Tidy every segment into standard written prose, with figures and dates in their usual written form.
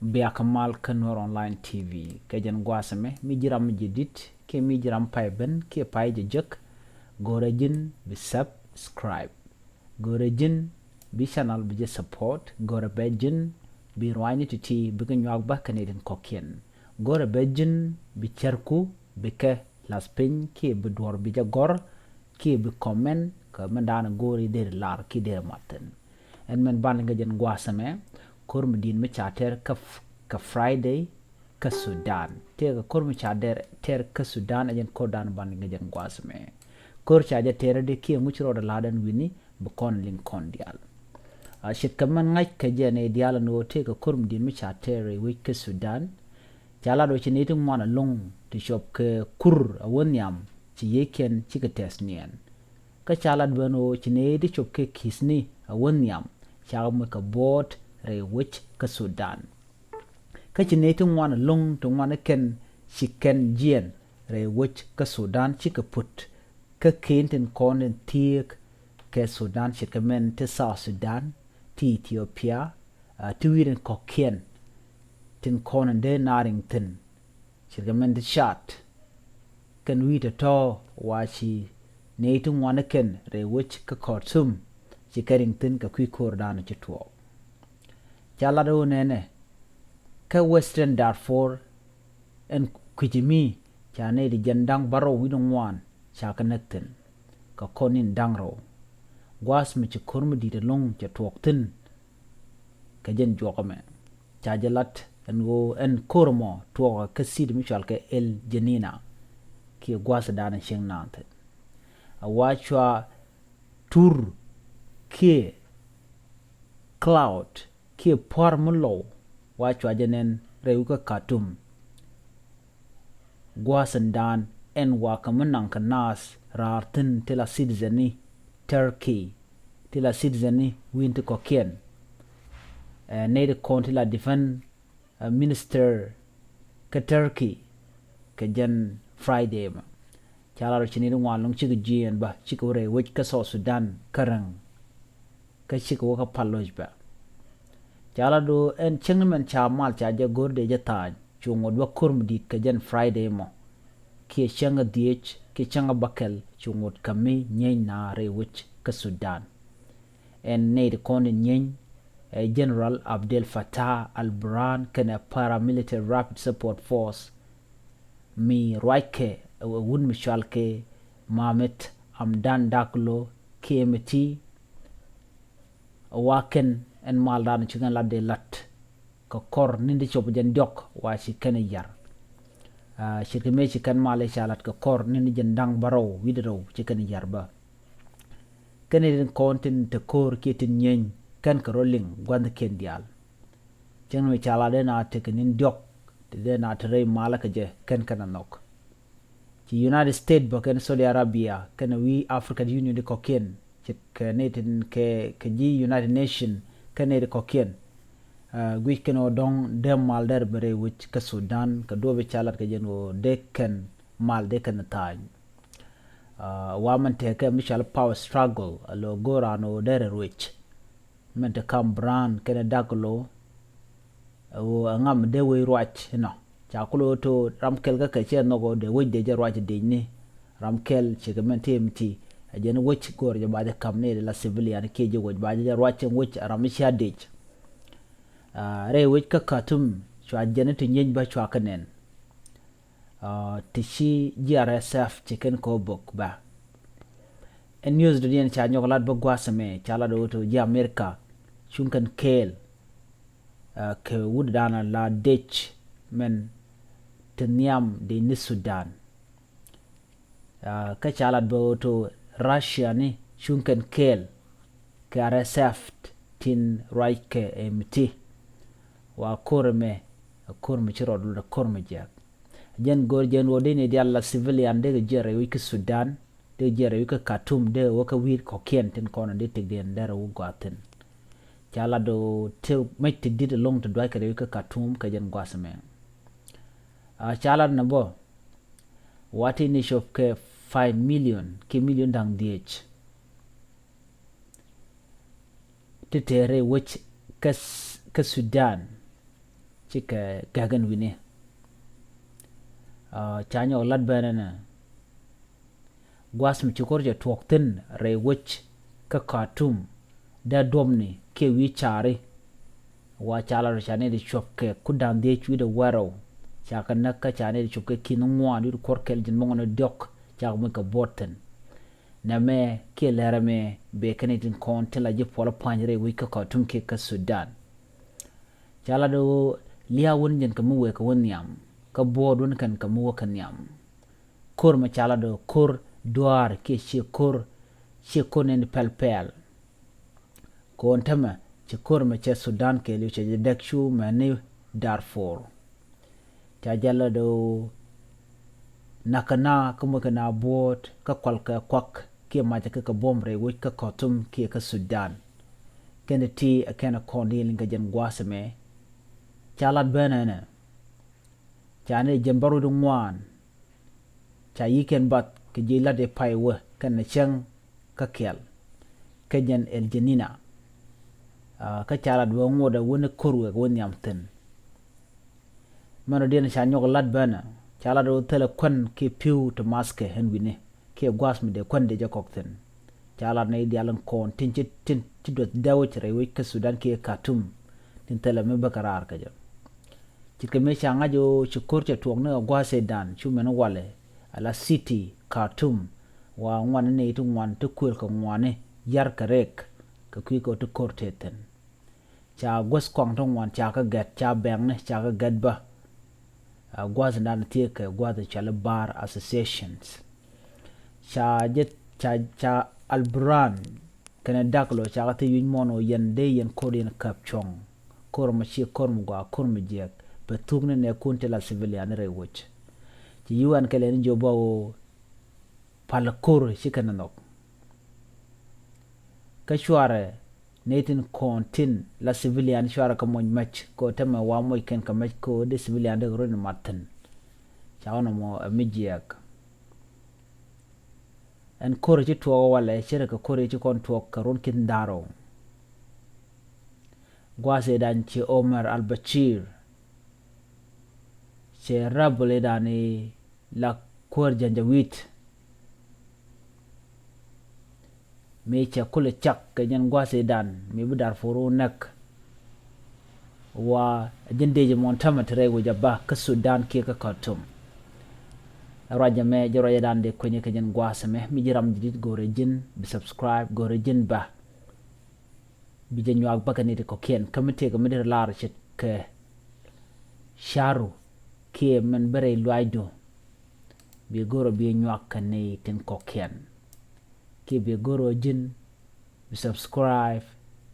biakamal kanor online tv kajan gwasame mi jiram jedit ke mi jiram payben ke pay jek gorejin bi subscribe gorejin bi channel bi support gore bejin bi royni titi bi nyak ba kaneden kokien gore bejin bi cerku bi ke laspin ke bi dor bi jagor ke bi comment ka mandana gori der lar ki der maten en men ban nga jen gwasame kurm din mi chater ka friday ka sudan te ka kurm chater ter ka sudan ajen kodan ban nga jen gwasame kur chaja ter de ki muchro da ladan wini bu kon link kon dial shit kaman ngai ka jene dial no te ka kurm din mi chater wi ka sudan jala do chini tum mana long ti shop ke kur awonyam ci yeken ci ka tesnien ka chalad bano chine di chop ke kisni awonyam chagam ka bot re wich ka sudan ka chine tum wana long tum wana ken chicken jien re wich ka sudan ci ka put ka kenten konen tiek ke sudan ci ka men te sa sudan ti ethiopia ti wiren kokien tin konen de narington ci ka men de chat kan wita to wachi ne tum wana ken re wich ka kortum ci Carrington ka kwi kordana ci tuo jala do nene ka western Darfur en kwijimi chane di jandang baro widon wan cha connecten ka konin dangro gwas mi ci kurmu di de long ci tuoktin ka jen jokome cha jalat en go en kormo tuo ka sid mi chal ka el janina ki gwas dana sheng nante awachwa tur ke cloud ke parmulo wachwa jenen reuka katum gwasandan en wakamunang kanas rartin tila citizeni turkey tila citizeni winti kokien nede kontila defend minister ka turkey ka jan friday ma chalaro chini walong chiga jien ba chiga re wich ka so sudan karang ka chiga waka paloj ba chalado en chingmen cha mal cha ja gorde ja ta chungod wa kurm dit ka jan friday mo ki changa dhieec ki changa bakel chungod kami nyen na re wich ka sudan en need konin nyen General Abdel Fattah al-Burhan kana paramilitary rapid support force mi roike wun mishalke Mamet Amdan Daklo KMT waken en maldan chigan ladde lat ka kor nindi chop jan dok washi kene yar shirkeme chikan male shalat ka kor nindi jan dang baro widro chikan yar ba kene den kontin te kor kitin nyen kan ka rolling gwand ken dial chen mi chala de na te nin dok de na tre mala ka je kan kana nok ci United States ba ken Saudi Arabia ken wi African Union de koken ci kenetin ke ji United Nation ken de koken gwi ken o don de mal der bere wich ka Sudan ka dobe chalat ka jeno de ken mal de ken tan wa man te ka Michel power struggle lo gorano der wich men te kam brand ken daglo o ngam de we roach no chakulo to ramkel ka ke no go de wejde je roach de ni ramkel chegament mti ajen wech gor je baade kam ne la civilian ke je woj baade je roach wech ramisha de re wech ka katum chwa jene to nyen ba chwa kanen tishi GRSF chicken ko bok ba en news de yen cha nyolat ba gwasame chala do to ji America chunkan kel ke wudana la dhieec men teniam de ni Sudan ka chalat bo to Russia ni chunkan kel ke RSF tin right ke MT wa korme chiro do korme jak jen gor jen wodi ne dialla civilian de jere wi ke Sudan de jere wi ke Khartoum de wo ka wir ko ken tin kono de tigden dara wu gaten chala do te make te did long to dwa ka de ka Khartoum ka jen gwasame chala na bo wati ni shop ke 5 million ki million dang dhieec te tere wich ka Sudan chika gagan wini chanyo lad benana gwas mi chikorje tuoktin re wich ka Khartoum da domni ke wi chari wa chala ro chane di chopke kudan de chwi de waro chaka nakka chane di chopke kinungwa di korkel jin mongono dok chaka mo ka boten na me ke lera me be kanitin kon tela je polo panjre wi ka Khartoum ke ka Sudan chala do liya won jen ka mu we ka won yam ka bod won kan ka mu kan yam kor ma chala do kor doar ke she kor nen pelpel ko ntama ci kor ma ci Sudan ke lu ci dakshu mani Darfur ta jalla do nakana kuma kana bot ka kwalka kwak ke ma ta ka bombre wi ka Khartoum ke ka Sudan kene ti akena kondi linga jen gwasame chalat benana chane jambaru du ngwan cha yiken bat ke jila de paiwa kana chang ka kel kajen el janina ka chalat wo ngoda wona korwe won yamten mano den cha nyog lat bana chalat do tele kon ke piu to maske hen wini ke gwas mi de kon de jakokten chalat nay dialan kon tin ci dot dawch re wi ka Sudan ke Khartoum tin tele me bakarar ka jam ci ke me cha ngajo ci korche tuong na gwase dan chu men wale ala city Khartoum wa ngwan ne tu ngwan to kwel ko ngwane yar karek ka kwi ko to korteten cha gwas kwang to ngwan cha ka gat cha beng ne cha ka gat ba gwas dan tie ka gwas cha le bar associations cha jet cha albran kana daklo cha ka te yin mono yen de yen ko den kap chong kor ma chi kor mu gwa kor mu jiääk betugne ne kunte la civilian re woch ci yuan kale ni jobo pal kor shikana nok ka shware netin kontin la civilian shware ka mon match ko tema wa moy ken ka match ko de civilian de ron matten chawana mo mijiak en kor ci to wala shere ka kor ci kon to ka ron kin daro gwase dan ci Omar al-Bashir se rabule dani la kor janjawit me cha kule chak ke nyen gwase dan mi bu Darfur nak wa jinde je montama tere go jabba ka Sudan ke ka Khartoum raja me joro ya dan de ko nye ke nyen gwase me mi jiram jidit gore jin bi subscribe gore jin ba bi je nyaak bakani de ko ken kamite ko mi de lar chet ke sharu ke men bare luaido bi goro bi nyaak ne tin ko ken ke bi goro jin bi subscribe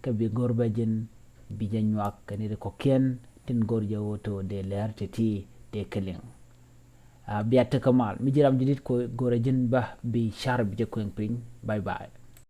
ke bi goro ba jin bi je nyaak ne de ko ken tin gor jawoto de läär ti de keling biata kamal mi jiram jidit ko gore jin ba bi shar bi je ko pring bye bye